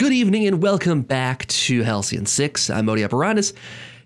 Good evening and welcome back to Halcyon 6. I'm Modi Apparatus.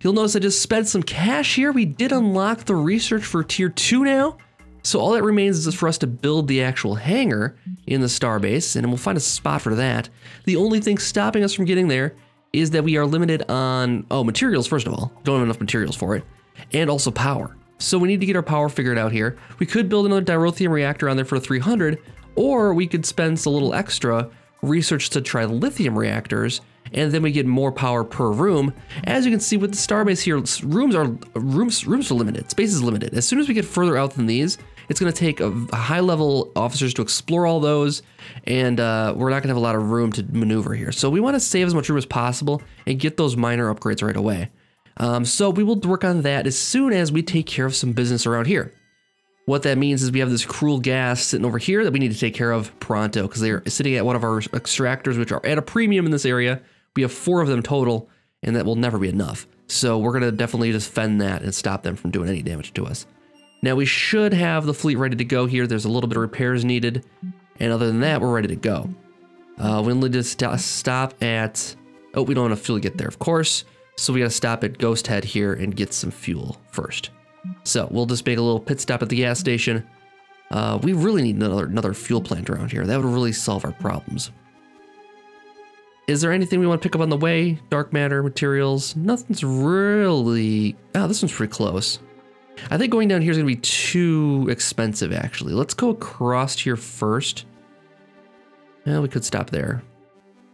You'll notice I just spent some cash here. We did unlock the research for tier 2 now. So all that remains is for us to build the actual hangar in the Starbase, and we'll find a spot for that. The only thing stopping us from getting there is that we are limited on, materials first of all. Don't have enough materials for it. And also power. So we need to get our power figured out here. We could build another derelict reactor on there for 300, or we could spend a little extra research to try lithium reactors, and then we get more power per room. As you can see with the Starbase here, rooms are limited, space is limited. As soon as we get further out than these, it's gonna take a high level officers to explore all those, and we're not gonna have a lot of room to maneuver here. So we wanna save as much room as possible and get those minor upgrades right away. So we will work on that as soon as we take care of some business around here. What that means is we have this cruel gas sitting over here that we need to take care of pronto, because they're sitting at one of our extractors, which are at a premium in this area. We have 4 of them total, and that will never be enough. So we're going to definitely defend that and stop them from doing any damage to us. Now we should have the fleet ready to go here. There's a little bit of repairs needed, and other than that, we're ready to go. We need to stop at... Oh, we don't have enough fuel to get there, of course. So we got to stop at Ghost Head here and get some fuel first. So we'll just make a little pit stop at the gas station. We really need another fuel plant around here. That would really solve our problems. Is there anything we want to pick up on the way? Dark matter, materials? Nothing's really... Oh, this one's pretty close. I think going down here is going to be too expensive, actually. Let's go across here first. Well, we could stop there.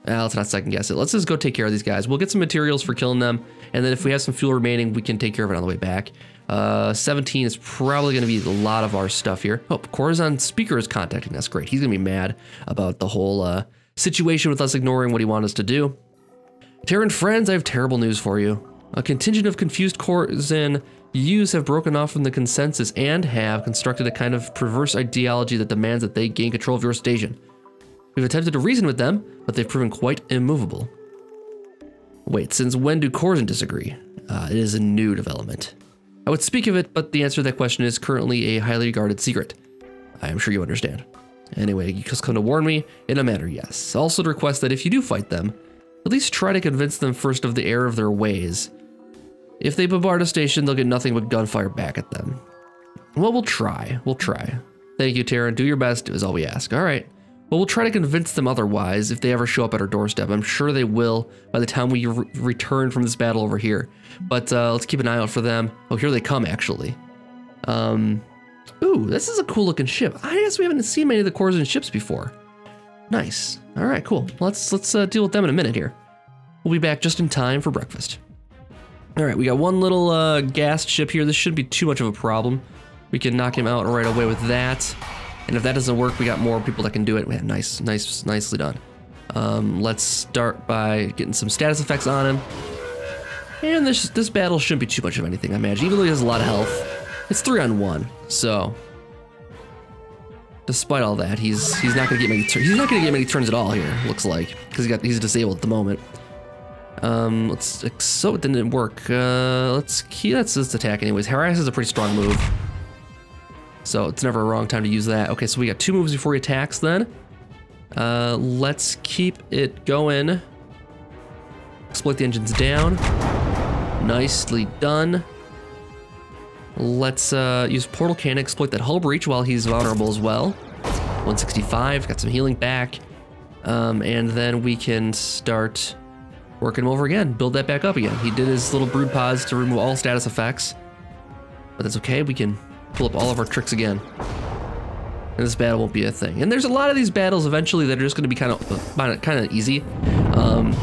Let's not second guess it. Let's just go take care of these guys. We'll get some materials for killing them, and then if we have some fuel remaining, we can take care of it on the way back. 17 is probably going to be a lot of our stuff here. Oh, Corazon Speaker is contacting us. Great. He's going to be mad about the whole situation with us ignoring what he wanted us to do. Terran friends, I have terrible news for you. A contingent of confused Corazon youths have broken off from the consensus and have constructed a kind of perverse ideology that demands that they gain control of your station. We've attempted to reason with them, but they've proven quite immovable. Wait, since when do Corazon disagree? It is a new development. I would speak of it, but the answer to that question is currently a highly guarded secret. I am sure you understand. Anyway, you just come to warn me in a matter, yes. Also to request that if you do fight them, at least try to convince them first of the error of their ways. If they bombard a station, they'll get nothing but gunfire back at them. Well, we'll try. We'll try. Thank you, Terran. Do your best is all we ask. All right. Well, we'll try to convince them otherwise if they ever show up at our doorstep. I'm sure they will by the time we return from this battle over here. But let's keep an eye out for them. Oh, here they come, actually. Ooh, this is a cool looking ship. I guess we haven't seen many of the Corazon ships before. Nice. All right, cool. Let's deal with them in a minute here. We'll be back just in time for breakfast. All right, we got one little gassed ship here. This shouldn't be too much of a problem. We can knock him out right away with that. And if that doesn't work, we got more people that can do it. Man, nicely done. Let's start by getting some status effects on him. And this battle shouldn't be too much of anything, I imagine. Even though he has a lot of health, it's 3-on-1. So, despite all that, he's not gonna get many. He's not gonna get many turns at all here. Looks like because he's disabled at the moment. So it didn't work. Let's attack anyways. Harass is a pretty strong move. So it's never a wrong time to use that. Okay, so we got 2 moves before he attacks then. Let's keep it going. Exploit the engines down. Nicely done. Let's use Portal Cannon, exploit that hull breach while he's vulnerable as well. 165, got some healing back. And then we can start working him over again, build that back up again. He did his little brood pods to remove all status effects. But that's okay, we can pull up all of our tricks again. And this battle won't be a thing. And there's a lot of these battles eventually that are just going to be kind of easy.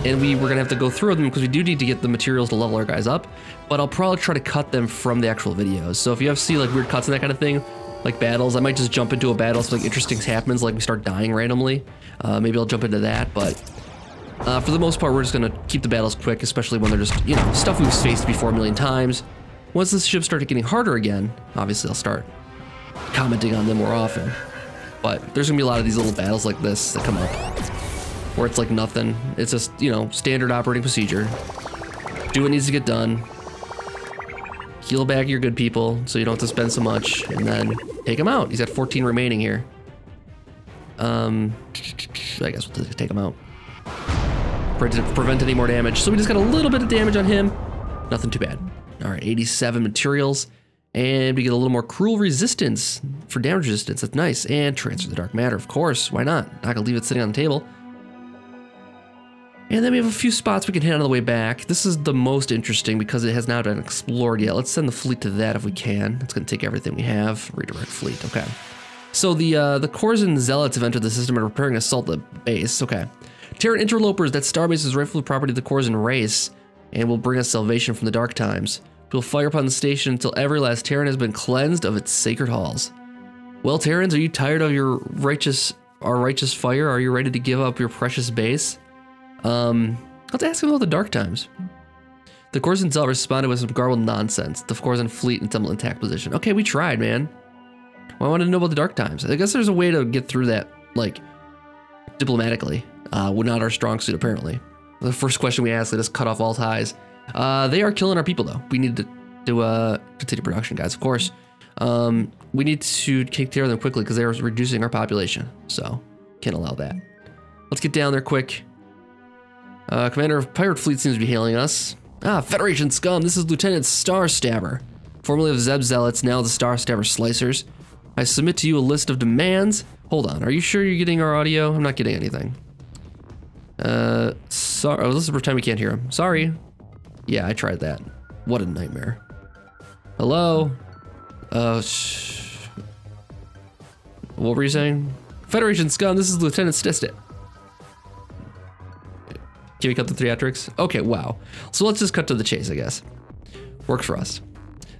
And we're going to have to go through them because we do need to get the materials to level our guys up. But I'll probably try to cut them from the actual videos. So if you see like weird cuts and that kind of thing, like battles, I might just jump into a battle so like interesting happens, like we start dying randomly. Maybe I'll jump into that, but for the most part, we're just going to keep the battles quick, especially when they're just, you know, stuff we've faced before a million times. Once the ships start getting harder again, obviously I'll start commenting on them more often. But there's gonna be a lot of these little battles like this that come up where it's like nothing. It's just, you know, standard operating procedure. Do what needs to get done. Heal back your good people so you don't have to spend so much, and then take him out. He's got 14 remaining here. I guess we'll take him out. prevent any more damage. So we just got a little bit of damage on him. Nothing too bad. All right, 87 materials. And we get a little more cruel resistance for damage resistance. That's nice. And transfer the dark matter, of course. Why not? Not gonna leave it sitting on the table. And then we have a few spots we can hit on the way back. This is the most interesting because it has not been explored yet. Let's send the fleet to that if we can. It's gonna take everything we have. Redirect fleet, okay. So the Corsan Zealots have entered the system and are preparing to assault the base, okay. Terran interlopers, that Starbase is rightfully property of the Corsan race and will bring us salvation from the dark times. We'll fire upon the station until every last Terran has been cleansed of its sacred halls. Well, Terrans, are you tired of our righteous fire? Are you ready to give up your precious base? Let's ask him about the dark times. The Corsan Zealot responded with some garbled nonsense. The Corsan fleet in some attack position. Okay, we tried, man. Well, I wanted to know about the dark times. I guess there's a way to get through that, like, diplomatically. Not our strong suit, apparently. The first question we asked, let us cut off all ties. They are killing our people, though. We need to continue production, guys, of course. We need to take care of them quickly because they're reducing our population. So, can't allow that. Let's get down there quick. Commander of Pirate Fleet seems to be hailing us. Ah, Federation scum, this is Lieutenant Starstabber. Formerly of Zeb Zealots, now the Starstabber Slicers. I submit to you a list of demands. Hold on, are you sure you're getting our audio? I'm not getting anything. Sorry, oh, this is the first time we can't hear him. Sorry. Yeah, I tried that. What a nightmare. Hello? What were you saying? Federation scum, this is Lieutenant Stistit. Can we cut the theatrics? Okay, wow. So let's just cut to the chase, I guess. Works for us.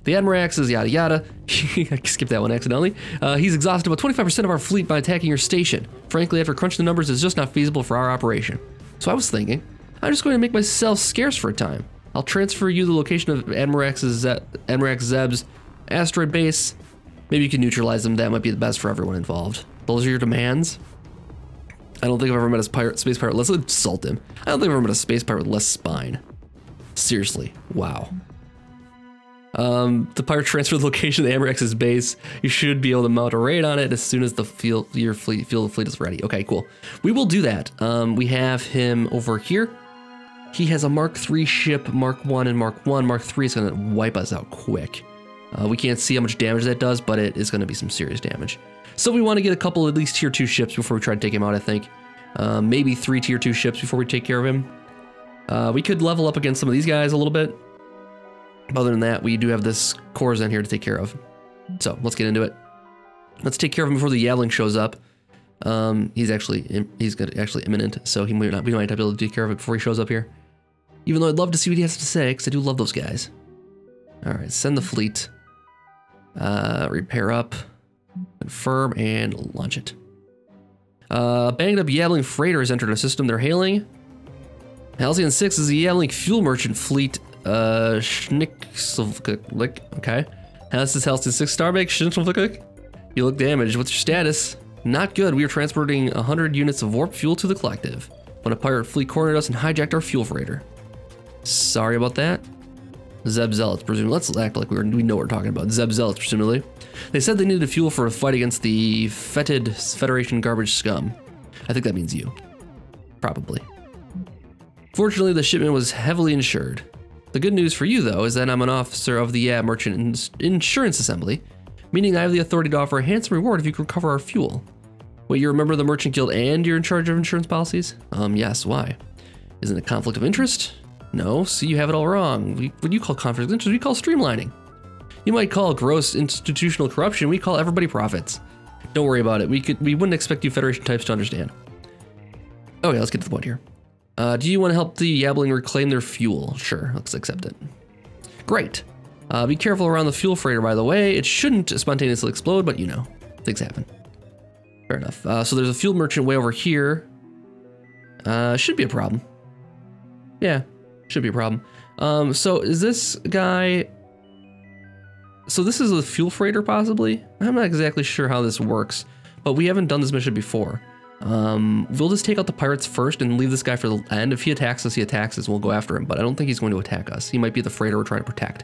The Admirax is yada yada. I skipped that one accidentally. He's exhausted about 25% of our fleet by attacking your station. Frankly, after crunching the numbers, it's just not feasible for our operation. So I was thinking, I'm just going to make myself scarce for a time. I'll transfer you the location of Admirax Zeb's asteroid base. Maybe you can neutralize them. That might be the best for everyone involved. Those are your demands? I don't think I've ever met a space pirate. Let's insult him. I don't think I've ever met a space pirate with less spine. Seriously, wow. The pirate transfer the location of the Admirax's base. You should be able to mount a raid on it as soon as the field of fleet is ready. Okay, cool. We will do that. We have him over here. He has a Mark III ship, Mark 1 and Mark 1. Mark 3 is going to wipe us out quick. We can't see how much damage that does, but it is going to be some serious damage. So we want to get a couple at least tier 2 ships before we try to take him out, I think. Maybe 3 tier 2 ships before we take care of him. We could level up against some of these guys a little bit. Other than that, we do have this Corsan here to take care of. So let's get into it. Let's take care of him before the Yabbling shows up. He's actually imminent, so we might not be able to take care of it before he shows up here. Even though I'd love to see what he has to say, because I do love those guys. All right, send the fleet. Repair up, confirm, and launch it. Banged up Yabbling freighter has entered our system. They're hailing. Halcyon 6 is the Yabbling fuel merchant fleet. Schnickselvik, okay. This is Halcyon 6 Starbase, Schnickselvik. You look damaged. What's your status? Not good. We are transporting 100 units of warp fuel to the collective when a pirate fleet cornered us and hijacked our fuel freighter. Sorry about that. Zeb Zealots, presumably. Let's act like we know what we're talking about. Zeb Zealots, presumably. They said they needed fuel for a fight against the fetid Federation garbage scum. I think that means you. Probably. Fortunately, the shipment was heavily insured. The good news for you, though, is that I'm an officer of the Merchant Insurance Assembly, meaning I have the authority to offer a handsome reward if you can recover our fuel. Wait, you're a member of the Merchant Guild and you're in charge of insurance policies? Yes, why? Isn't it a conflict of interest? No, see, you have it all wrong. What do you call conflict of interest? We call streamlining. You might call gross institutional corruption. We call everybody profits. Don't worry about it. We wouldn't expect you Federation types to understand. Okay, let's get to the point here. Do you want to help the Yabbling reclaim their fuel? Sure, let's accept it. Great. Be careful around the fuel freighter, by the way. It shouldn't spontaneously explode, but you know, things happen. Fair enough. So there's a fuel merchant way over here. Should be a problem. Yeah, should be a problem. So is this guy... So this is a fuel freighter, possibly? I'm not exactly sure how this works, but we haven't done this mission before. We'll just take out the pirates first and leave this guy for the end. If he attacks us, he attacks us, and we'll go after him, but I don't think he's going to attack us. He might be the freighter we're trying to protect.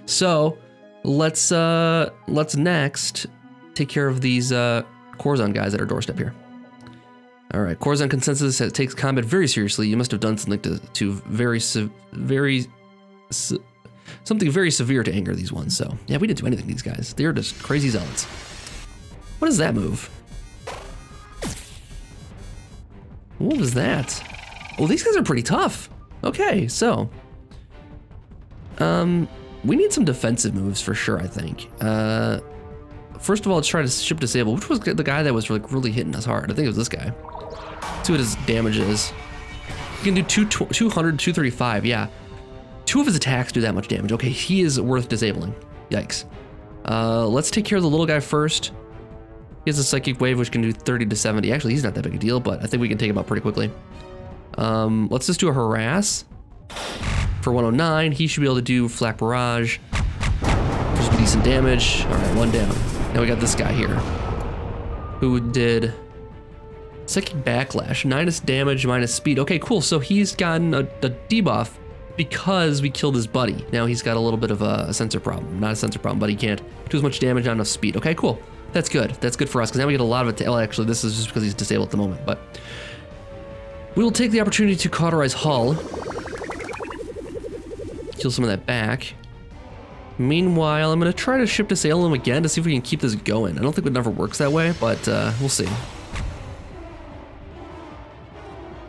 So let's next take care of these Corsan guys at our doorstep here. All right, Coruscant consensus takes combat very seriously. You must have done something something very severe to anger these ones. So yeah, we didn't do anything to these guys. They're just crazy zealots. What is that move? What was that? Oh, these guys are pretty tough. Okay, so we need some defensive moves for sure, I think. First of all, let's try to ship disable. Which was the guy that was really hitting us hard? I think it was this guy. Let's see what his damage is. He can do 200, 235, yeah. 2 of his attacks do that much damage. Okay, he is worth disabling. Yikes. Let's take care of the little guy first. He has a psychic wave, which can do 30 to 70. Actually, he's not that big a deal, but I think we can take him out pretty quickly. Let's just do a harass. For 109, he should be able to do flak barrage for some decent damage. All right, 1 down. Now we got this guy here, who did psychic backlash, minus damage, minus speed. Okay, cool. So he's gotten a debuff because we killed his buddy. Now he's got a little bit of a sensor problem. Not a sensor problem, but he can't do as much damage, not enough speed. Okay, cool. That's good. That's good for us, because now we get a lot of it. Well, actually, this is just because he's disabled at the moment, but we will take the opportunity to cauterize Hull. Kill some of that back. Meanwhile, I'm going to try to ship disable him again to see if we can keep this going. I don't think it never works that way, but we'll see.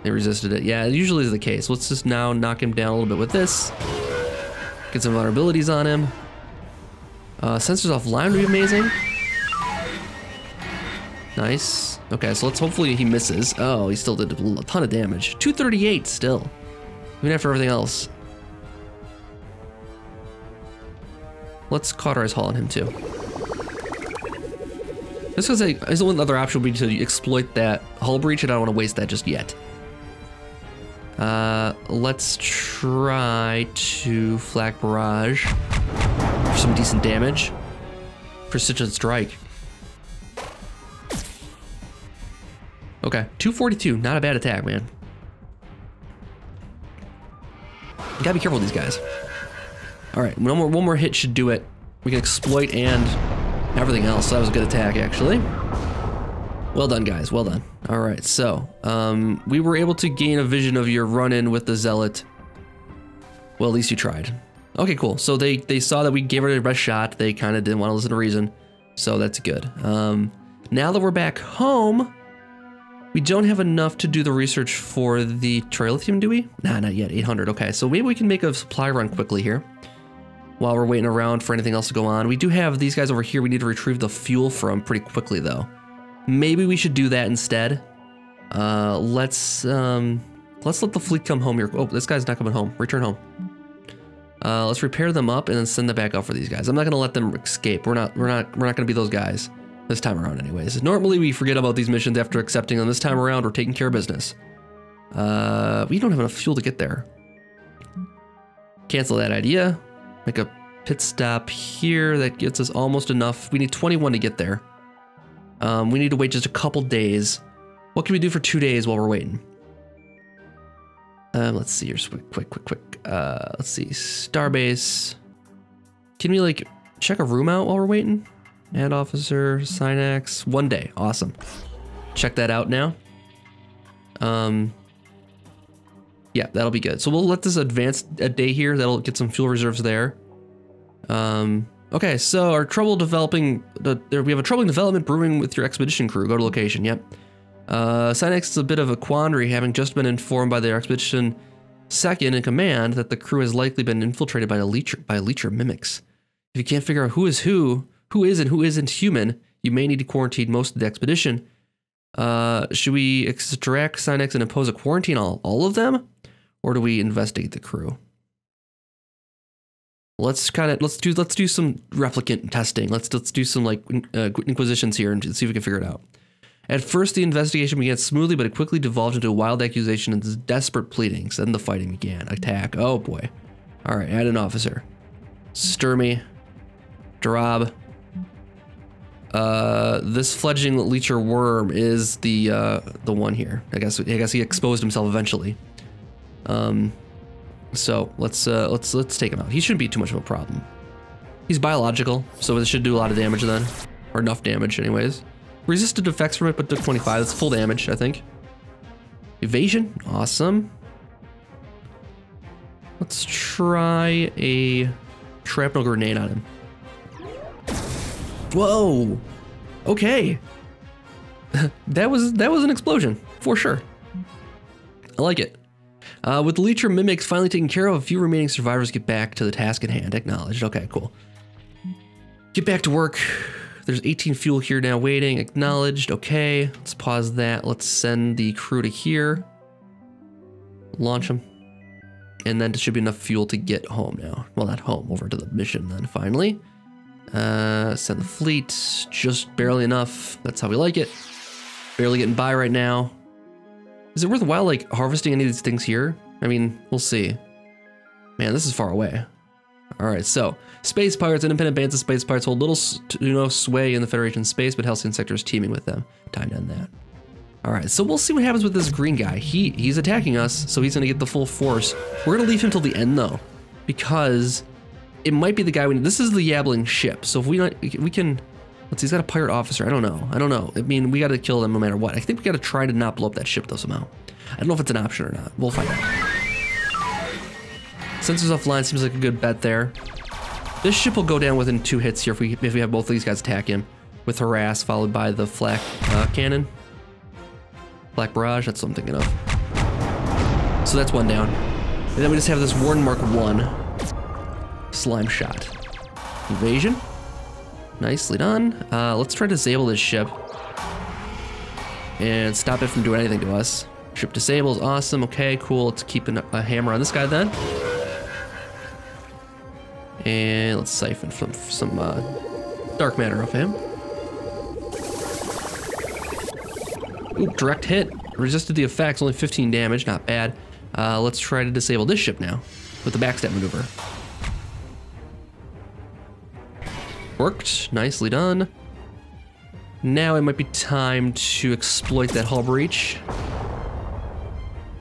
They resisted it. Yeah, it usually is the case. Let's just now knock him down a little bit with this. Get some vulnerabilities on him. Sensors offline would be amazing. Nice. Okay, so let's hopefully he misses. Oh, he still did a ton of damage. 238 still. Even after everything else. Let's cauterize Hull on him too. Just because the one other option would be to exploit that hull breach, and I don't want to waste that just yet. Let's try to flak barrage for some decent damage. Precision strike. Okay, 242, not a bad attack, man. You gotta be careful with these guys. All right, one more hit should do it. We can exploit and everything else. So that was a good attack, actually. Well done, guys, well done. All right, so we were able to gain a vision of your run-in with the Zealot. Well, at least you tried. Okay, cool. So they saw that we gave her their best shot. They kind of didn't want to listen to reason. So that's good. Now that we're back home, we don't have enough to do the research for the trilithium, do we? Nah, not yet, 800, okay. So maybe we can make a supply run quickly here while we're waiting around for anything else to go on. We do have these guys over here we need to retrieve the fuel from pretty quickly though. Maybe we should do that instead. Let's let the fleet come home here. Oh, this guy's not coming home, return home. Let's repair them up and then send them back out for these guys. I'm not gonna let them escape. We're not gonna be those guys. This time around anyways. Normally we forget about these missions after accepting them. This time around we're taking care of business. We don't have enough fuel to get there. Cancel that idea. Make a pit stop here. That gets us almost enough. We need 21 to get there. We need to wait just a couple days. What can we do for 2 days while we're waiting? Let's see here, quick. Let's see, Starbase. Can we like check a room out while we're waiting? Add officer, Synax, 1 day, awesome. Check that out now. Yeah, that'll be good. So we'll let this advance a day here. That'll get some fuel reserves there. Okay, so our trouble developing, we have a troubling development brewing with your expedition crew. Go to location, yep. Synax is a bit of a quandary, having just been informed by their expedition second in command that the crew has likely been infiltrated by leecher mimics. If you can't figure out who is and who isn't human, you may need to quarantine most of the expedition. Should we extract Synax and impose a quarantine on all of them? Or do we investigate the crew? Let's do some replicant testing. Let's do some like inquisitions here and see if we can figure it out. At first, the investigation began smoothly, but it quickly devolved into a wild accusation and desperate pleadings. Then the fighting began. Attack. Oh boy. All right, add an officer. Sturmy. Darab. This fledgling leecher worm is the one here. I guess he exposed himself eventually. So let's take him out. He shouldn't be too much of a problem. He's biological, so it should do a lot of damage then, or enough damage anyways. Resisted effects from it, but took 25. That's full damage, I think. Evasion, awesome. Let's try a shrapnel grenade on him. Whoa, okay. that was an explosion, for sure. I like it. With the Leecher Mimics finally taken care of, a few remaining survivors get back to the task at hand. Acknowledged, okay, cool. Get back to work. There's 18 fuel here now waiting. Acknowledged. Okay, let's pause that. Let's send the crew to here. Launch them. And then there should be enough fuel to get home now. Well, not home, over to the mission then finally. Send the fleet. Just barely enough. That's how we like it. Barely getting by right now. Is it worthwhile like harvesting any of these things here? I mean, we'll see. Man, this is far away. All right, so space pirates, independent bands of space pirates hold little sway in the Federation space, but Halcyon sector is teaming with them. Time to end that. All right, so we'll see what happens with this green guy. He's attacking us, so he's gonna get the full force. We're gonna leave him till the end though, because it might be the guy we need. This is the Yabbling ship, so if we can. Let's see, he's got a pirate officer. I don't know. I mean, we got to kill them no matter what. I think we got to try to not blow up that ship though somehow. I don't know if it's an option or not. We'll find out. Sensors offline seems like a good bet there. This ship will go down within 2 hits here if we have both of these guys attack him with harass followed by the flak cannon. Flak barrage, that's what I'm thinking of. So that's one down. And then we just have this Warden Mark 1 slime shot. Evasion. Nicely done. Let's try to disable this ship and stop it from doing anything to us. Ship disables, awesome. Okay, cool. Let's keep a hammer on this guy then. And let's siphon some dark matter off him. Ooh, direct hit. Resisted the effects, only 15 damage, not bad. Let's try to disable this ship now with the backstab maneuver. Worked, nicely done. Now it might be time to exploit that hull breach.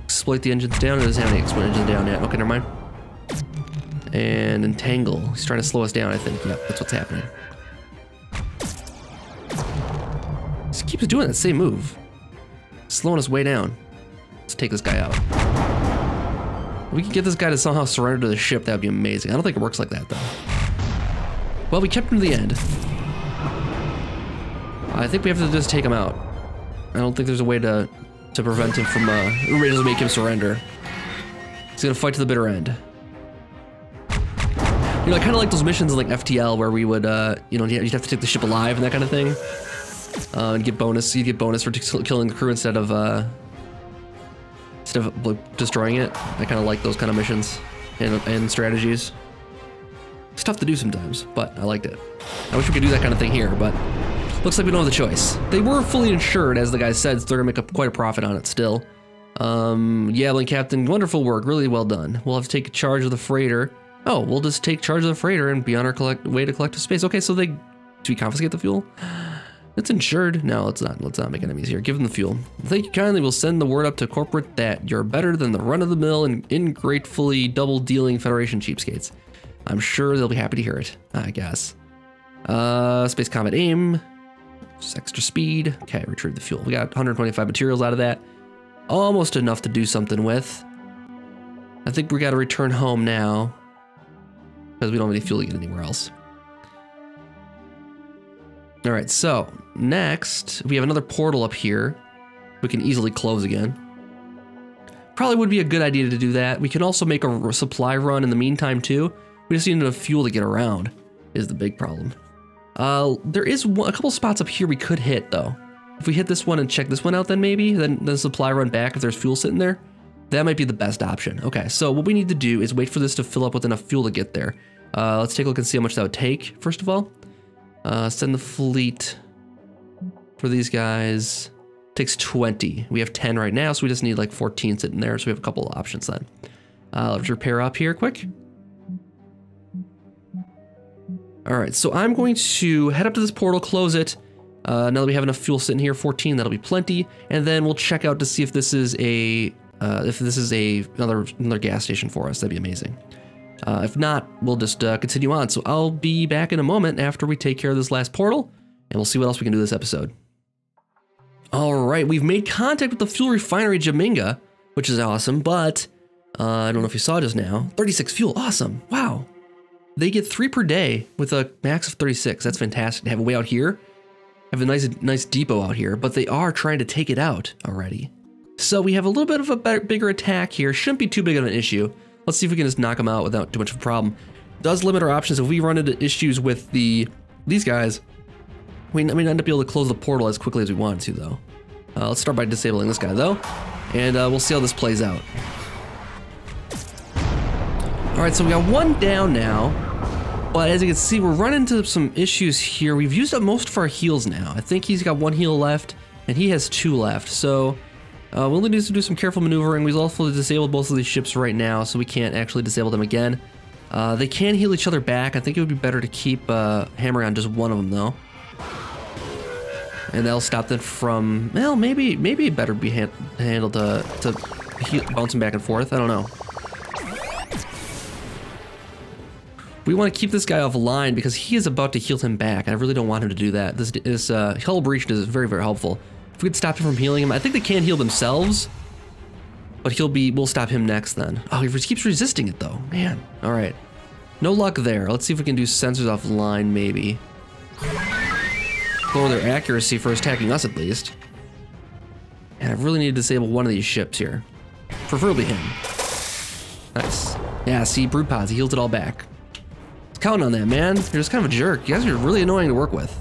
Exploit the engines down. It doesn't have any exploit engines down yet. Okay, never mind. And entangle. He's trying to slow us down, I think. Yep, that's what's happening. He keeps doing that same move. Slowing us way down. Let's take this guy out. If we can get this guy to somehow surrender to the ship, that would be amazing. I don't think it works like that, though. Well, we kept him to the end. I think we have to just take him out. I don't think there's a way to prevent him from, ready to make him surrender. He's gonna fight to the bitter end. You know, I kind of like those missions in like FTL where we would, you know, you'd have to take the ship alive and that kind of thing. And get bonus, you get bonus for killing the crew instead of destroying it. I kind of like those kind of missions and strategies. It's tough to do sometimes, but I liked it. I wish we could do that kind of thing here, but looks like we don't have the choice. They were fully insured, as the guy said, so they're gonna make quite a profit on it still. Yabbling Captain, wonderful work, really well done. We'll have to take charge of the freighter. Oh, we'll just take charge of the freighter and be on our way to collective space. Okay, so do we confiscate the fuel? It's insured. No, let's not make enemies here. Give them the fuel. Thank you kindly. We'll send the word up to corporate that you're better than the run-of-the-mill and ingratefully double-dealing Federation cheapskates. I'm sure they'll be happy to hear it, I guess. Space combat aim. Just extra speed. Okay, retrieve the fuel. We got 125 materials out of that. Almost enough to do something with. I think we got to return home now because we don't have any fuel to get anywhere else. All right, so next we have another portal up here. We can easily close again. Probably would be a good idea to do that. We can also make a supply run in the meantime too. We just need enough fuel to get around is the big problem. There is a couple spots up here we could hit though. If we hit this one and check this one out then maybe, then the supply run back if there's fuel sitting there. That might be the best option. Okay, so what we need to do is wait for this to fill up with enough fuel to get there. Let's take a look and see how much that would take, first of all. Send the fleet for these guys. Takes 20. We have 10 right now, so we just need like 14 sitting there, so we have a couple of options then. Let's repair up here quick. All right, so I'm going to head up to this portal, close it. Now that we have enough fuel sitting here, 14, that'll be plenty. And then we'll check out to see if this is another gas station for us. That'd be amazing. If not, we'll just continue on. So I'll be back in a moment after we take care of this last portal, and we'll see what else we can do this episode. All right, we've made contact with the fuel refinery Jaminga, which is awesome, but I don't know if you saw just now. 36 fuel, awesome, wow. They get 3 per day with a max of 36. That's fantastic. They have a way out here. Have a nice depot out here, but they are trying to take it out already. So we have a little bit of a bigger attack here. Shouldn't be too big of an issue. Let's see if we can just knock them out without too much of a problem. Does limit our options if we run into issues with these guys. We may not be able to close the portal as quickly as we want to, though. Let's start by disabling this guy, though, and we'll see how this plays out. All right, so we got 1 down now, but as you can see, we're running into some issues here. We've used up most of our heals now. I think he's got 1 heal left, and he has 2 left, so we'll need to do some careful maneuvering. We've also disabled both of these ships right now, so we can't actually disable them again. They can heal each other back. I think it would be better to keep hammering on just one of them, though. And that'll stop them from, well, maybe it better be handled to bounce them back and forth. I don't know. We want to keep this guy offline because he is about to heal him back. I really don't want him to do that. This hull breach is very, very helpful. If we could stop him from healing him, I think they can heal themselves, but we'll stop him next then. Oh, he keeps resisting it though, man. All right, no luck there. Let's see if we can do sensors offline maybe. Lower their accuracy for attacking us at least. And I really need to disable one of these ships here. Preferably him. Nice. Yeah, see, brood pods, he healed it all back. Counting on that, man. You're just kind of a jerk. You guys are really annoying to work with.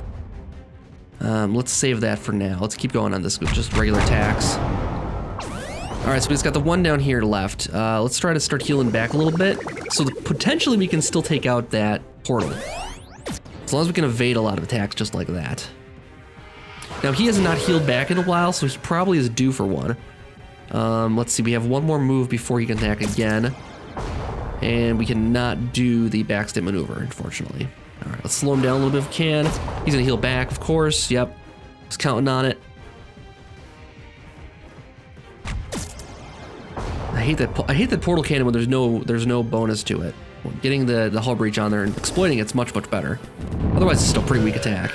Let's save that for now. Let's keep going on this with just regular attacks. All right, so we just got the 1 down here left. Let's try to start healing back a little bit. So potentially we can still take out that portal. As long as we can evade a lot of attacks just like that. Now he has not healed back in a while, so he probably is due for one. Let's see, we have 1 more move before he can attack again. And we cannot do the backstep maneuver, unfortunately. All right, let's slow him down a little bit if we can. He's gonna heal back, of course. Yep, just counting on it. I hate that portal cannon when there's no bonus to it. Getting the hull breach on there and exploiting it's much better. Otherwise, it's still a pretty weak attack.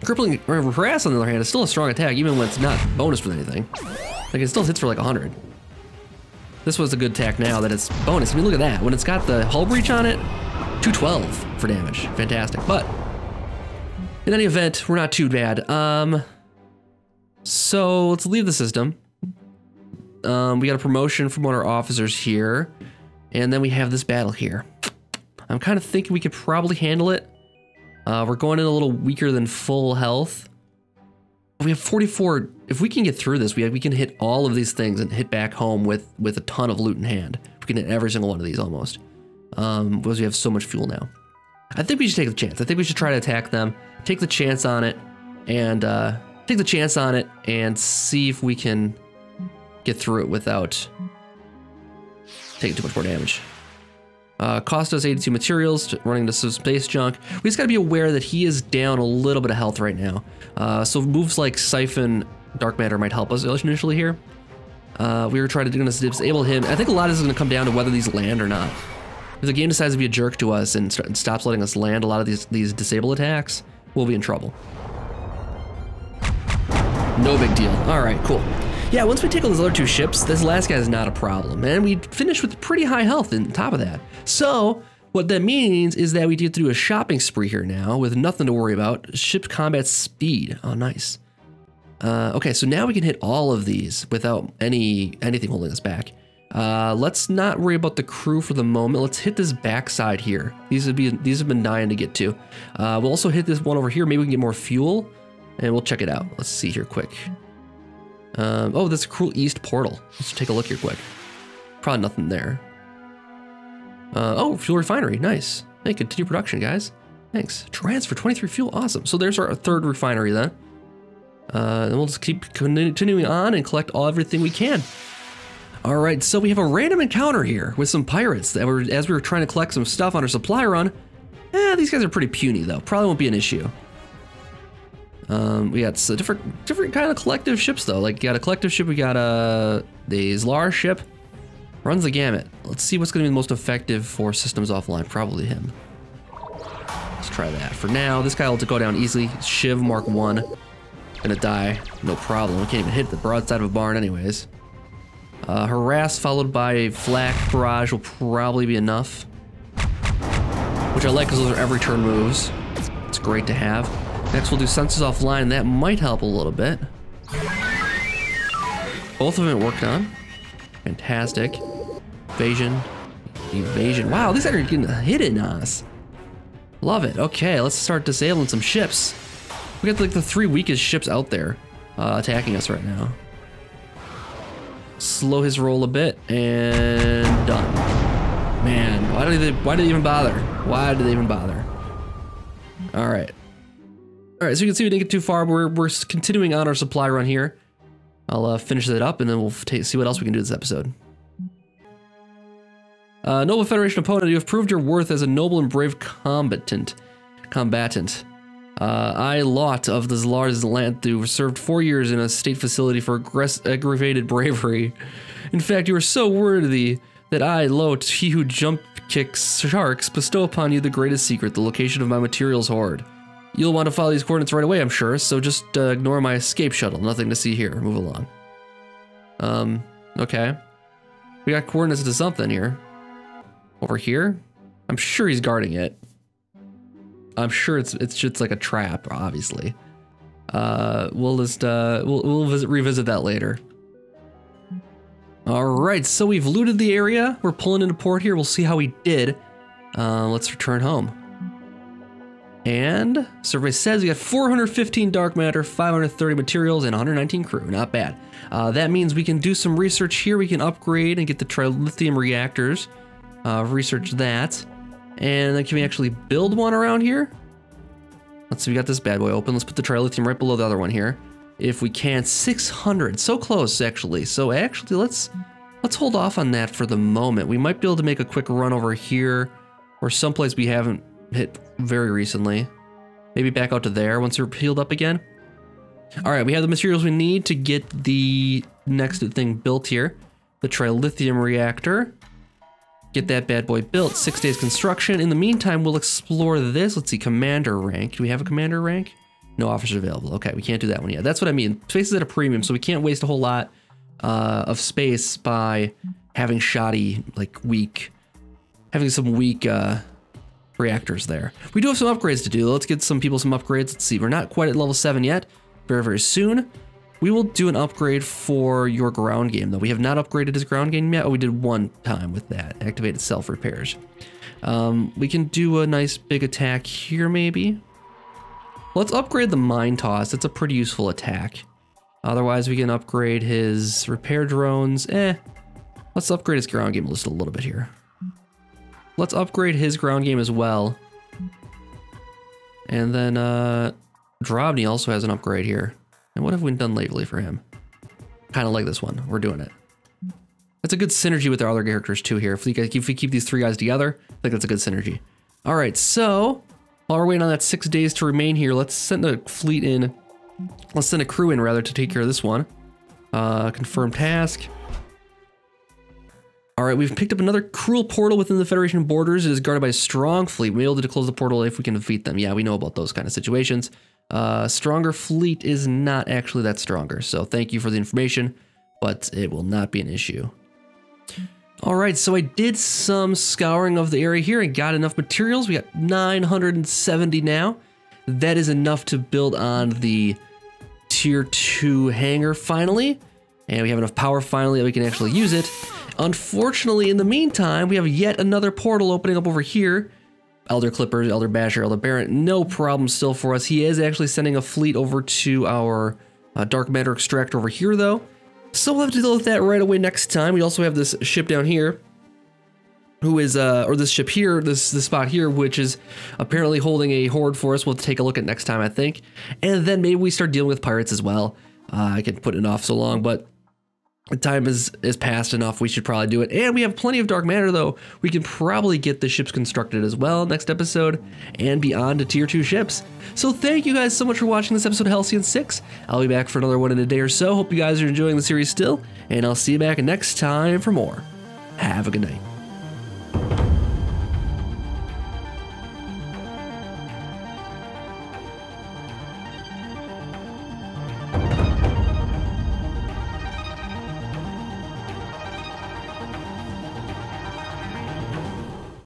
Crippling harass on the other hand is still a strong attack, even when it's not bonus with anything. Like it still hits for like 100. This was a good attack now that it's bonus. I mean, look at that. When it's got the hull breach on it, 212 for damage. Fantastic. But in any event, we're not too bad. So let's leave the system. We got a promotion from one of our officers here. And then we have this battle here. I'm kind of thinking we could probably handle it. We're going in a little weaker than full health. We have 44. If we can get through this, we can hit all of these things and hit back home with a ton of loot in hand. We can hit every single one of these almost. Because we have so much fuel now. I think we should take the chance. I think we should try to attack them, take the chance on it, and see if we can get through it without taking too much more damage. Cost us 82 materials, running into some space junk. We just gotta be aware that he is down a little bit of health right now. So moves like Siphon, Dark Matter might help us initially here. We were trying to disable him. I think a lot of this is gonna come down to whether these land or not. If the game decides to be a jerk to us and stops letting us land a lot of these disable attacks, we'll be in trouble. No big deal. All right, cool. Yeah, once we take all those other 2 ships, this last guy is not a problem. And we finished with pretty high health on top of that. So what that means is that we get to do a shopping spree here now with nothing to worry about. Ship combat speed. Oh, nice. Okay, so now we can hit all of these without anything holding us back. Let's not worry about the crew for the moment. Let's hit this backside here. These have been dying to get to. We'll also hit this one over here. Maybe we can get more fuel, and we'll check it out. Let's see here quick. Oh, that's a Cruel East portal. Let's take a look here quick. Probably nothing there. Oh, fuel refinery, nice. Hey, continue production, guys. Thanks. Transfer 23 fuel, awesome. So there's our 3rd refinery then. And we'll just keep continuing on and collect everything we can. All right, so we have a random encounter here with some pirates that as we were trying to collect some stuff on our supply run. These guys are pretty puny though. Probably won't be an issue. We got different kind of collective ships though. Like you got a collective ship, we got the Zlar ship. Runs the gamut. Let's see what's gonna be the most effective for systems offline. Probably him. Let's try that. For now, this guy will go down easily. Shiv Mark 1. Got gonna die, no problem. We can't even hit the broadside of a barn anyways. Harass followed by a flak barrage will probably be enough. Which I like because those are every turn moves. It's great to have. Next we'll do senses offline, that might help a little bit. Both of them worked on. Fantastic. Evasion. Evasion. Wow, these guys are getting hidden on us. Love it. Okay, let's start disabling some ships. We got like the 3 weakest ships out there attacking us right now. Slow his roll a bit and done. Man, why did they even bother? Why did they even bother? All right. All right, so you can see we didn't get too far, but we're continuing on our supply run here. I'll finish that up and then we'll see what else we can do this episode. Noble Federation opponent, you have proved your worth as a noble and brave combatant. I, Lot of the Zlar's Lanthu, served 4 years in a state facility for aggravated bravery. In fact, you are so worthy that I, Lot, he who jump kicks sharks, bestow upon you the greatest secret, the location of my materials hoard. You'll want to follow these coordinates right away, I'm sure, so just ignore my escape shuttle. Nothing to see here. Move along. Okay. We got coordinates to something here. Over here? I'm sure he's guarding it. I'm sure it's just like a trap, obviously. We'll just we'll revisit that later. All right, so we've looted the area. We're pulling into port here. We'll see how we did. Let's return home. And survey says we got 415 dark matter, 530 materials, and 119 crew. Not bad. That means we can do some research here. We can upgrade and get the trilithium reactors. Research that. And then can we actually build one around here? Let's see, we got this bad boy open. Let's put the trilithium right below the other one here. If we can, 600, so close actually. So actually let's hold off on that for the moment. We might be able to make a quick run over here or someplace we haven't hit very recently. Maybe back out to there once we're healed up again. All right, we have the materials we need to get the next thing built here. The trilithium reactor. Get that bad boy built. 6 days construction. In the meantime, we'll explore this. Let's see, commander rank. Do we have a commander rank? No officers available. Okay, we can't do that one yet. That's what I mean. Space is at a premium, so we can't waste a whole lot of space by having shoddy, like having some weak reactors there. We do have some upgrades to do. Let's get some people some upgrades. Let's see, we're not quite at level 7 yet. Very, very soon. We will do an upgrade for your ground game, though. We have not upgraded his ground game yet. Oh, we did one time with that. Activated self-repairs. We can do a nice big attack here, maybe. Let's upgrade the mine toss. It's a pretty useful attack. Otherwise, we can upgrade his repair drones. Let's upgrade his ground game just a little bit here. Let's upgrade his ground game as well. And then Drobny also has an upgrade here. And what have we done lately for him? Kind of like this one. We're doing it. That's a good synergy with our other characters too here. If we keep these 3 guys together, I think that's a good synergy. All right, so while we're waiting on that 6 days to remain here, let's send a fleet in. Let's send a crew in rather to take care of this one. Confirm task. All right, we've picked up another cruel portal within the Federation borders. It is guarded by a strong fleet. We'll be able to close the portal if we can defeat them. Yeah, we know about those kind of situations. Stronger fleet is not actually that stronger. So thank you for the information, but it will not be an issue. All right, so I did some scouring of the area here and got enough materials. We got 970 now. That is enough to build on the tier 2 hangar finally. And we have enough power finally that we can actually use it. Unfortunately, in the meantime, we have yet another portal opening up over here. Elder Clippers, Elder Basher, Elder Baron, no problem still for us. He is actually sending a fleet over to our dark matter extractor over here, though. So we'll have to deal with that right away next time. We also have this ship down here, who is, or this ship here, this spot here, which is apparently holding a horde for us. We'll take a look at next time, I think. And then maybe we start dealing with pirates as well. I can put it off so long, but the time is passed enough. We should probably do it. And we have plenty of dark matter, though. We can probably get the ships constructed as well next episode and beyond to tier 2 ships. So thank you guys so much for watching this episode of Halcyon 6. I'll be back for another one in a day or so. Hope you guys are enjoying the series still, and I'll see you back next time for more. Have a good night.